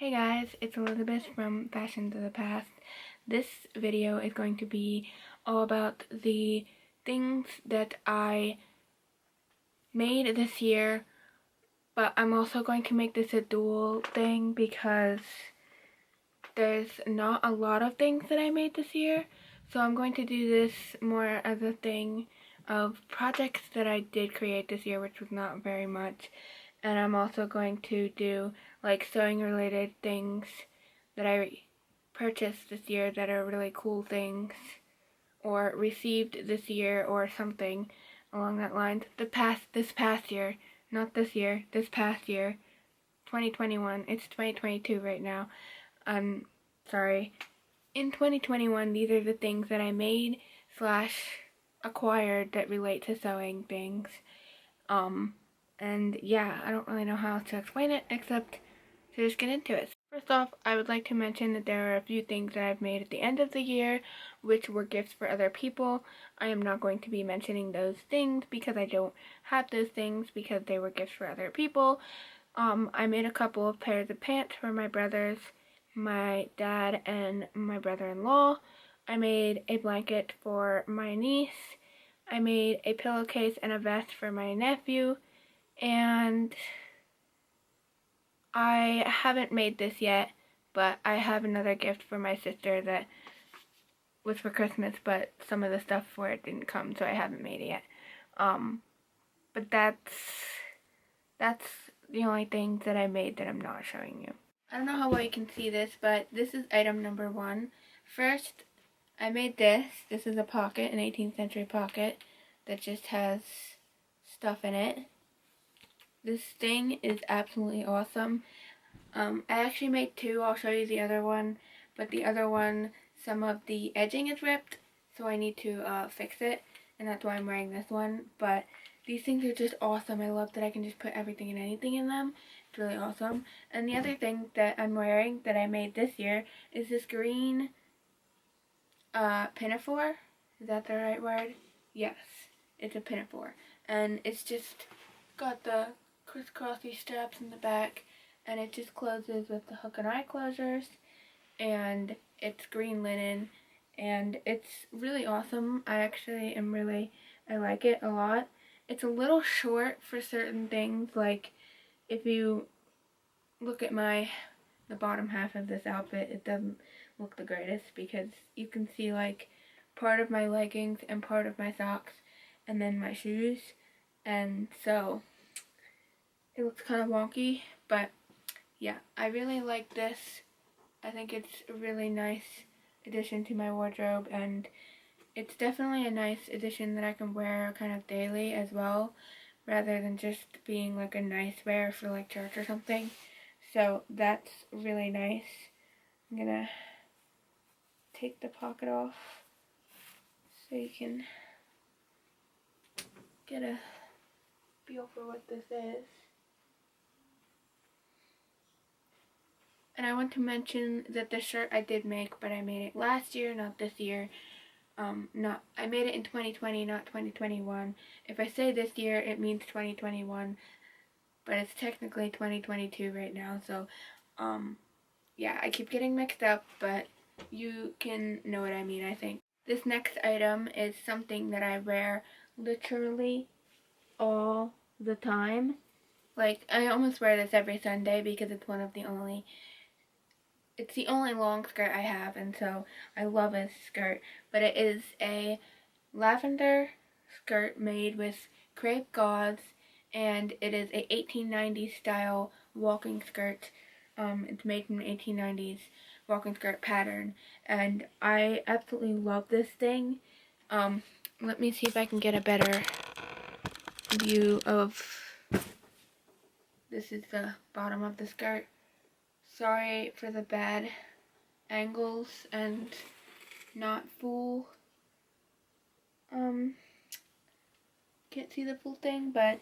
Hey guys, it's Elizabeth from Fashions of the Past. This video is going to be all about the things that I made this year, but I'm also going to make this a dual thing because there's not a lot of things that I made this year. So I'm going to do this more as a thing of projects that I did create this year, which was not very much. And I'm also going to do like sewing related things that I purchased this year that are really cool things or received this year or something along that line. This past year, not this year, this past year, 2021. It's 2022 right now. Sorry. In 2021, these are the things that I made / acquired that relate to sewing things. And yeah, I don't really know how to explain it except to just get into it. First off, I would like to mention that there are a few things that I've made at the end of the year which were gifts for other people. I am not going to be mentioning those things because I don't have those things because they were gifts for other people. I made a couple of pairs of pants for my brothers, my dad, and my brother-in-law. I made a blanket for my niece. I made a pillowcase and a vest for my nephew. And I haven't made this yet, but I have another gift for my sister that was for Christmas, but some of the stuff for it didn't come, so I haven't made it yet. But that's the only thing that I made that I'm not showing you. I don't know how well you can see this, but this is item number 1. First, I made this. This is a pocket, an 18th century pocket that just has stuff in it. This thing is absolutely awesome. I actually made 2. I'll show you the other one, but the other one, some of the edging is ripped, so I need to fix it, and that's why I'm wearing this one. But these things are just awesome. I love that I can just put everything and anything in them. It's really awesome. And the other thing that I'm wearing that I made this year is this green pinafore. Is that the right word? Yes, it's a pinafore. And it's just got the crisscrossy straps in the back, and it just closes with the hook and eye closures, and it's green linen, and it's really awesome. I like it a lot. It's a little short for certain things, like if you look at the bottom half of this outfit, it doesn't look the greatest because you can see like part of my leggings and part of my socks and then my shoes, and so it looks kind of wonky, but yeah, I really like this. I think it's a really nice addition to my wardrobe, and it's definitely a nice addition that I can wear kind of daily as well, rather than just being like a nice wear for like church or something. So that's really nice. I'm gonna take the pocket off so you can get a feel for what this is. And I want to mention that the shirt I did make, but I made it last year, not this year. I made it in 2020, not 2021. If I say this year, it means 2021, but it's technically 2022 right now. So, yeah, I keep getting mixed up, but you can know what I mean, I think. This next item is something that I wear literally all the time. Like, I almost wear this every Sunday because it's the only long skirt I have, and so I love this skirt. But it is a lavender skirt made with crepe gauze, and it is a 1890s style walking skirt. It's made from an 1890s walking skirt pattern, and I absolutely love this thing. Let me see if I can get a better view of. This is the bottom of the skirt. Sorry for the bad angles and not full, can't see the full thing, but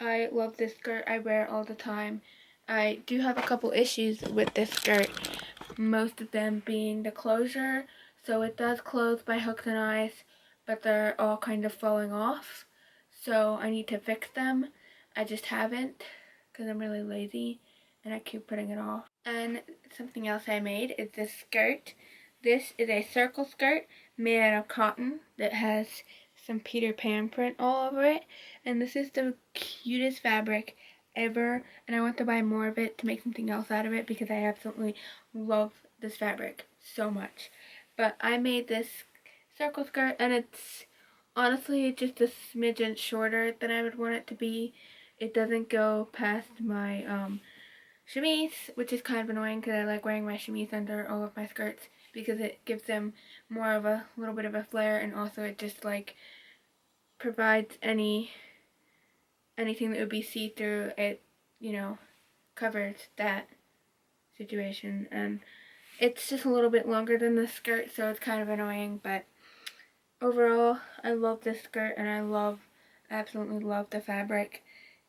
I love this skirt. I wear it all the time. I do have a couple issues with this skirt, most of them being the closure. So it does close by hooks and eyes, but they're all kind of falling off. So I need to fix them. I just haven't because I'm really lazy. and I keep putting it off. And something else I made is this skirt. This is a circle skirt made out of cotton that has some Peter Pan print all over it, and this is the cutest fabric ever, and I want to buy more of it to make something else out of it because I absolutely love this fabric so much. But I made this circle skirt, and it's honestly just a smidgen shorter than I would want it to be. It doesn't go past my chemise, which is kind of annoying because I like wearing my chemise under all of my skirts because it gives them more of a little bit of a flare, and also it just like provides anything that would be see-through. It, you know, covers that situation, and it's just a little bit longer than the skirt, so it's kind of annoying, but overall I love this skirt, and I absolutely love the fabric,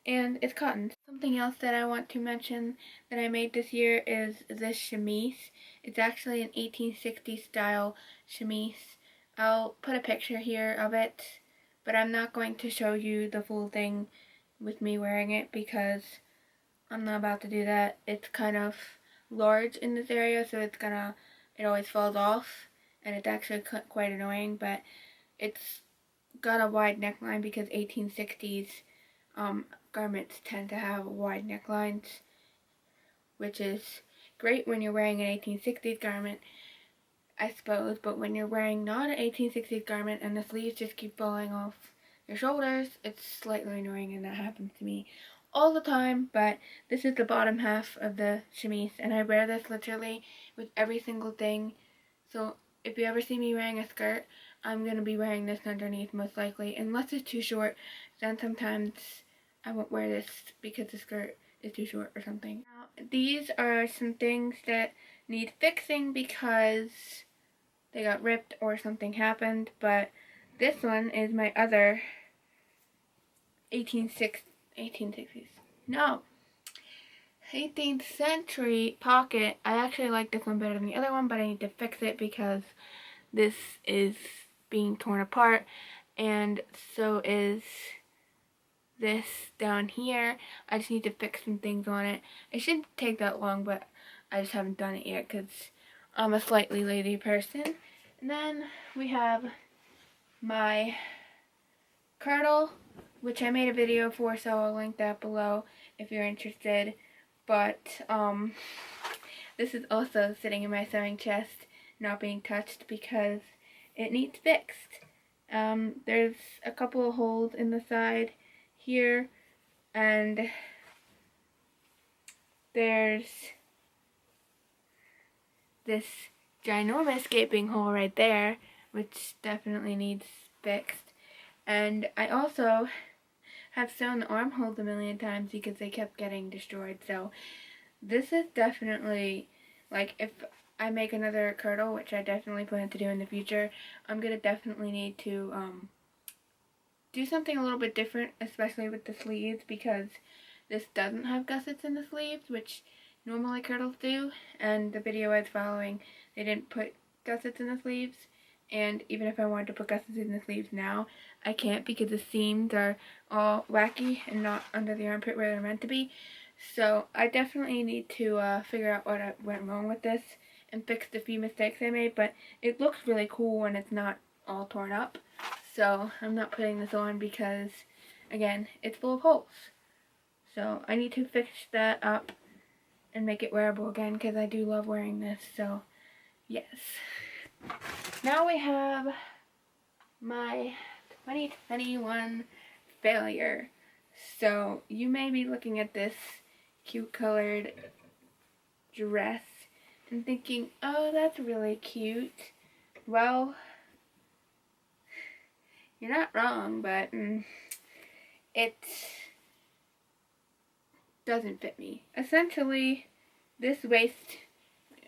and it's cotton. Something else that I want to mention that I made this year is this chemise. It's actually an 1860s style chemise. I'll put a picture here of it, but I'm not going to show you the full thing with me wearing it because I'm not about to do that. It's kind of large in this area, so it always falls off, and it's actually quite annoying, but it's got a wide neckline because 1860s garments tend to have wide necklines, which is great when you're wearing an 1860s garment, I suppose, but when you're wearing not an 1860s garment and the sleeves just keep falling off your shoulders, it's slightly annoying, and that happens to me all the time. But this is the bottom half of the chemise, and I wear this literally with every single thing. So if you ever see me wearing a skirt, I'm going to be wearing this underneath most likely, unless it's too short. Then sometimes I won't wear this because the skirt is too short or something. Now, these are some things that need fixing because they got ripped or something happened, but this one is my other 18th century pocket. I actually like this one better than the other one, but I need to fix it because this is being torn apart, and so is this down here. I just need to fix some things on it. It shouldn't take that long, but I just haven't done it yet because I'm a slightly lazy person. And then we have my kirtle, which I made a video for, so I'll link that below if you're interested. But this is also sitting in my sewing chest, not being touched because it needs fixed. There's a couple of holes in the side here, and there's this ginormous gaping hole right there, which definitely needs fixed. And I also have sewn the armholes a million times because they kept getting destroyed. So this is definitely, like, if I make another kirtle, which I definitely plan to do in the future, I'm gonna definitely need to do something a little bit different, especially with the sleeves, because this doesn't have gussets in the sleeves, which normally kirtles do, and the video I was following, they didn't put gussets in the sleeves, and even if I wanted to put gussets in the sleeves now, I can't because the seams are all wacky and not under the armpit where they're meant to be. So I definitely need to figure out what went wrong with this and fix the few mistakes I made, but it looks really cool when it's not all torn up. So I'm not putting this on because, again, it's full of holes. So I need to fix that up and make it wearable again because I do love wearing this. So yes. Now we have my 2021 failure. So you may be looking at this cute colored dress and thinking, oh, that's really cute. Well, you're not wrong, but it doesn't fit me. Essentially, this waist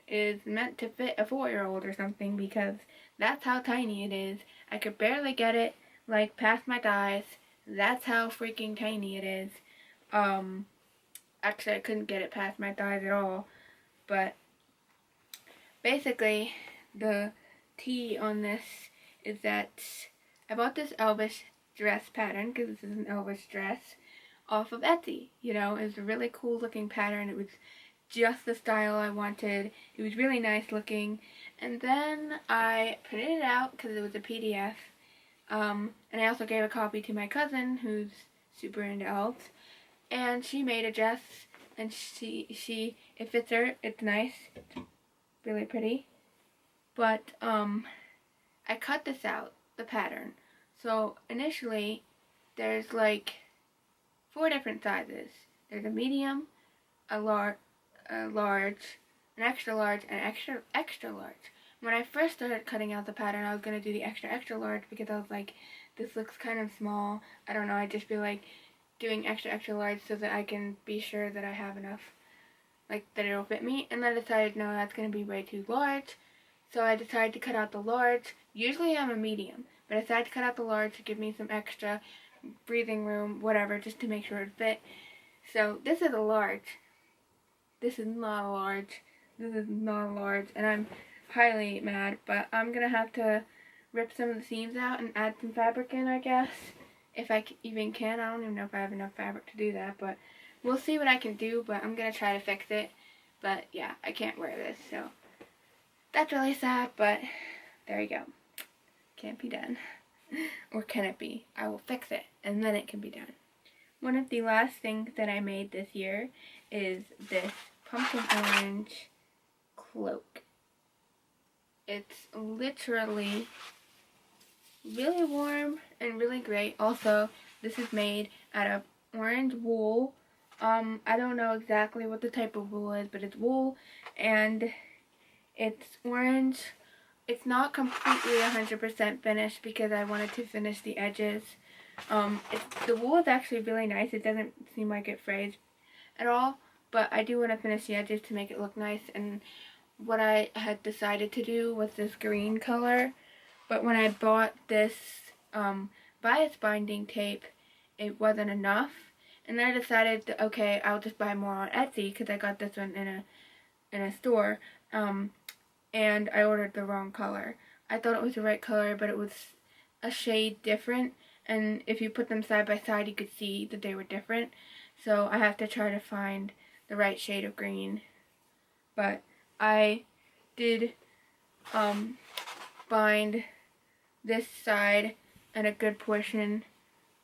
is meant to fit a 4-year-old or something because that's how tiny it is. I could barely get it, like, past my thighs. That's how freaking tiny it is. Actually, I couldn't get it past my thighs at all. But basically, the tea on this is that I bought this Elvis dress pattern because this is an Elvis dress off of Etsy. You know, it was a really cool looking pattern. It was just the style I wanted. It was really nice looking. And then I printed it out because it was a PDF. And I also gave a copy to my cousin who's super into elves. And she made a dress, and it fits her. It's nice. It's really pretty. But I cut this out, the pattern. So initially there's like 4 different sizes. There's a medium, a large, an extra large, and extra large. When I first started cutting out the pattern, I was going to do the extra large because I was like, this looks kind of small. I don't know, I just feel like doing extra large so that I can be sure that I have enough, like that it'll fit me. And then I decided, no, that's going to be way too large. So I decided to cut out the large. Usually I'm a medium, but I decided to cut out the large to give me some extra breathing room, whatever, just to make sure it fit. So this is a large. This is not a large. This is not a large, and I'm highly mad, but I'm going to have to rip some of the seams out and add some fabric in, I guess. If I even can. I don't even know if I have enough fabric to do that, but we'll see what I can do, but I'm going to try to fix it. But yeah, I can't wear this, so that's really sad, but there you go. Can't be done. Or can it be? I will fix it, and then it can be done. One of the last things that I made this year is this pumpkin orange cloak. It's literally really warm and really great. Also, this is made out of orange wool. I don't know exactly what the type of wool is, but it's wool, and it's orange. It's not completely 100% finished because I wanted to finish the edges. The wool is actually really nice. It doesn't seem like it frays at all, but I do want to finish the edges to make it look nice. And what I had decided to do was this green color, but when I bought this bias binding tape, it wasn't enough. And then I decided that, okay, I'll just buy more on Etsy because I got this one in a store. And I ordered the wrong color. I thought it was the right color, but it was a shade different. And if you put them side by side, you could see that they were different. So I have to try to find the right shade of green. But I did bind this side and a good portion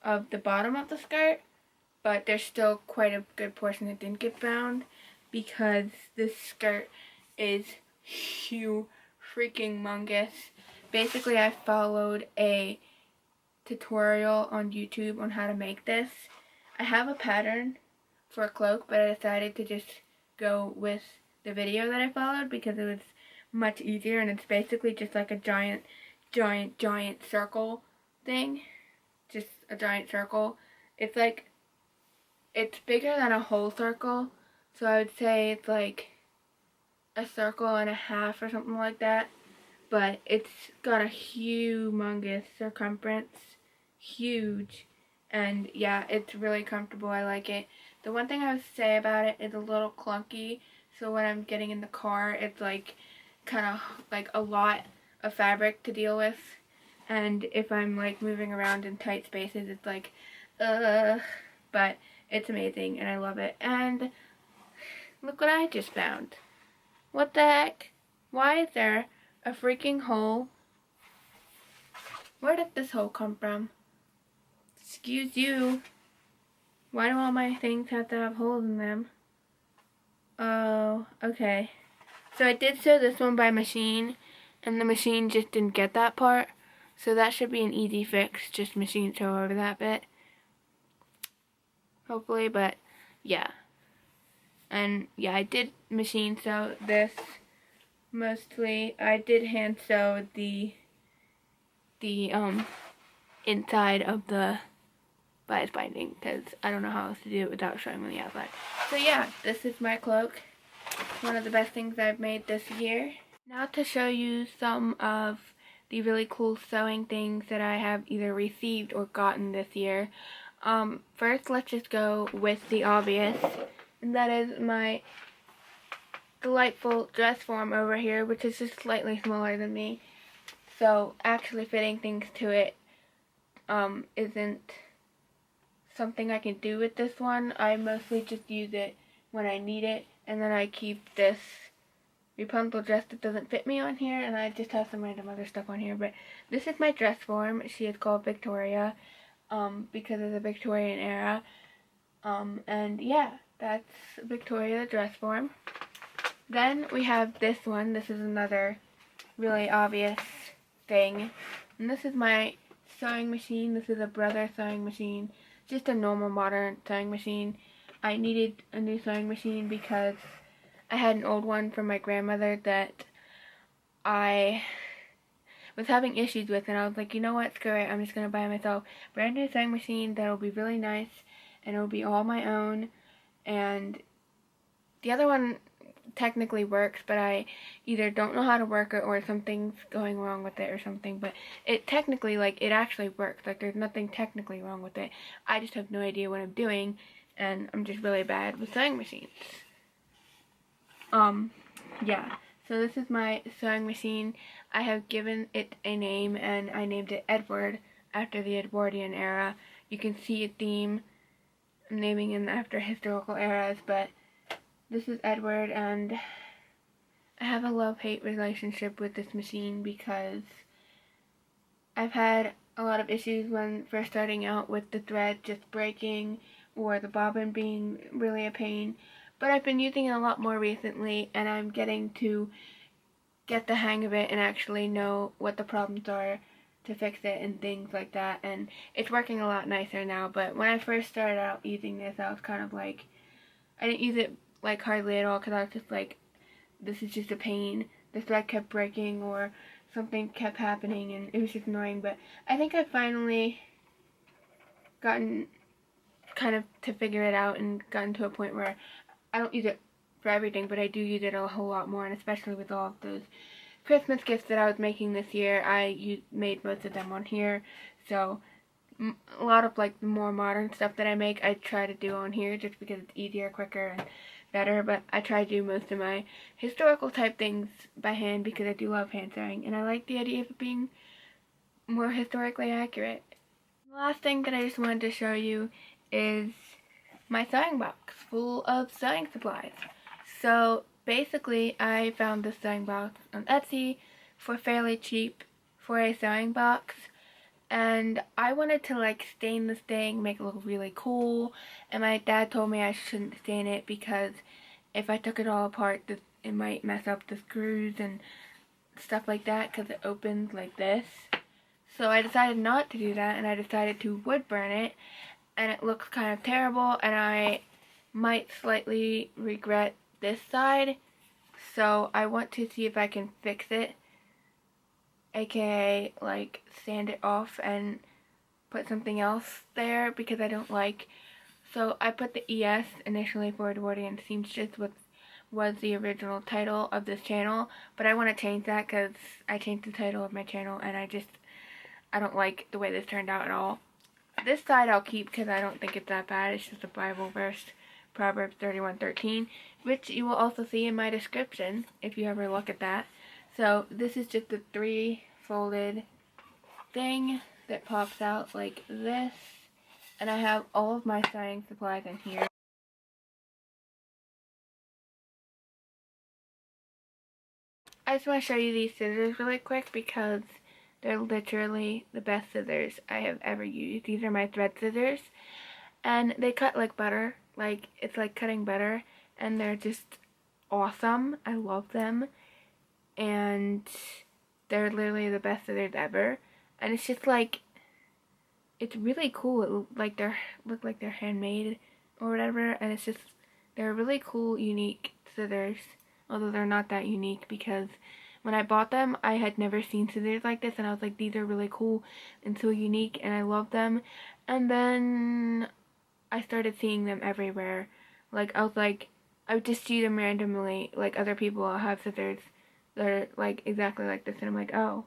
of the bottom of the skirt. But there's still quite a good portion that didn't get bound because this skirt is huge, freaking mungus. Basically, I followed a tutorial on YouTube on how to make this. I have a pattern for a cloak, but I decided to just go with the video that I followed because it was much easier, and it's basically just like a giant circle thing. Just a giant circle. It's like, it's bigger than a whole circle, so I would say it's like a circle and a half or something like that, but it's got a humongous circumference, huge, and yeah, it's really comfortable. I like it. The one thing I would say about it is a little clunky, so when I'm getting in the car, it's like kind of like a lot of fabric to deal with, and if I'm like moving around in tight spaces, it's like but it's amazing and I love it. And look what I just found. What the heck? Why is there a freaking hole? Where did this hole come from? Excuse you. Why do all my things have to have holes in them? Oh, okay. So I did sew this one by machine, and the machine just didn't get that part. So that should be an easy fix, just machine sew over that bit. Hopefully, but yeah. And yeah, I did machine sew this mostly. I did hand sew the inside of the bias binding because I don't know how else to do it without showing on the outside. So yeah, this is my cloak. One of the best things I've made this year. Now to show you some of the really cool sewing things that I have either received or gotten this year. First, let's just go with the obvious, and that is my delightful dress form over here, which is just slightly smaller than me. So actually fitting things to it isn't something I can do with this one. I mostly just use it when I need it, and then I keep this Rapunzel dress that doesn't fit me on here, and I just have some random other stuff on here. But this is my dress form. She is called Victoria, because of the Victorian era. And yeah, that's Victoria, the dress form. Then we have this one. This is another really obvious thing. And this is my sewing machine. This is a Brother sewing machine. Just a normal modern sewing machine. I needed a new sewing machine because I had an old one from my grandmother that I was having issues with, and I was like, you know what, screw it, I'm just going to buy myself a brand new sewing machine that'll be really nice, and it'll be all my own. And the other one technically works, but I either don't know how to work it or something's going wrong with it or something. But it technically, like, it actually works. Like, there's nothing technically wrong with it. I just have no idea what I'm doing, and I'm just really bad with sewing machines. Yeah. So this is my sewing machine. I have given it a name, and I named it Edward after the Edwardian era. You can see a theme. I'm naming it after historical eras, but this is Edward, and I have a love-hate relationship with this machine because I've had a lot of issues when first starting out with the thread just breaking or the bobbin being really a pain. But I've been using it a lot more recently, and I'm getting to get the hang of it and actually know what the problems are to fix it and things like that. And it's working a lot nicer now, but when I first started out using this, I was kind of like, I didn't use it like hardly at all because I was just like, this is just a pain. The thread kept breaking or something kept happening, and it was just annoying. But I think I've finally gotten kind of to figure it out and gotten to a point where I don't use it for everything, but I do use it a whole lot more, and especially with all of those Christmas gifts that I was making this year, I made most of them on here. So a lot of like the more modern stuff that I make, I try to do on here just because it's easier, quicker, and better. But I try to do most of my historical type things by hand because I do love hand sewing, and I like the idea of it being more historically accurate. The last thing that I just wanted to show you is my sewing box full of sewing supplies. So basically, I found this sewing box on Etsy for fairly cheap for a sewing box, and I wanted to like stain this thing, make it look really cool, and my dad told me I shouldn't stain it because if I took it all apart, it might mess up the screws and stuff like that because it opens like this. So I decided not to do that, and I decided to wood burn it, and it looks kind of terrible, and I might slightly regret this side, so I want to see if I can fix it, aka like sand it off and put something else there because I don't like. So I put the ES initially for Edwardian Seamstress, which was the original title of this channel, but I want to change that because I changed the title of my channel, and I don't like the way this turned out at all. This side I'll keep because I don't think it's that bad. It's just a Bible verse, Proverbs 31:13, which you will also see in my description if you ever look at that. So this is just a 3-folded thing that pops out like this, and I have all of my sewing supplies in here. I just want to show you these scissors really quick because they're literally the best scissors I have ever used. These are my thread scissors, and they cut like butter. Like, it's like cutting butter, and they're just awesome. I love them, and they're literally the best scissors ever. And it's just like, it's really cool. It look like they're handmade or whatever, and it's just, they're really cool, unique scissors. Although they're not that unique because when I bought them, I had never seen scissors like this, and I was like, these are really cool and so unique, and I love them. And then I started seeing them everywhere. Like, I would just see them randomly, like other people have scissors that are like exactly like this, and I'm like, oh,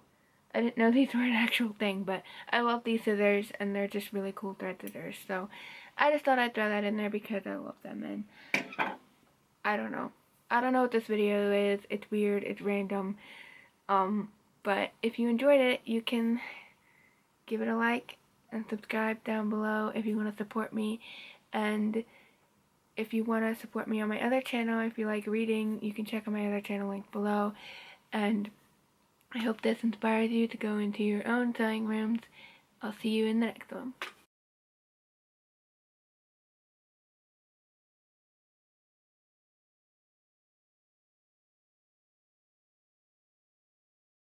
I didn't know these were an actual thing. But I love these scissors, and they're just really cool thread scissors. So I just thought I'd throw that in there because I love them, and I don't know what this video is. It's weird, it's random, but if you enjoyed it, you can give it a like and subscribe down below if you want to support me. And if you want to support me on my other channel, if you like reading, you can check out my other channel link below. And I hope this inspires you to go into your own sewing rooms. I'll see you in the next one.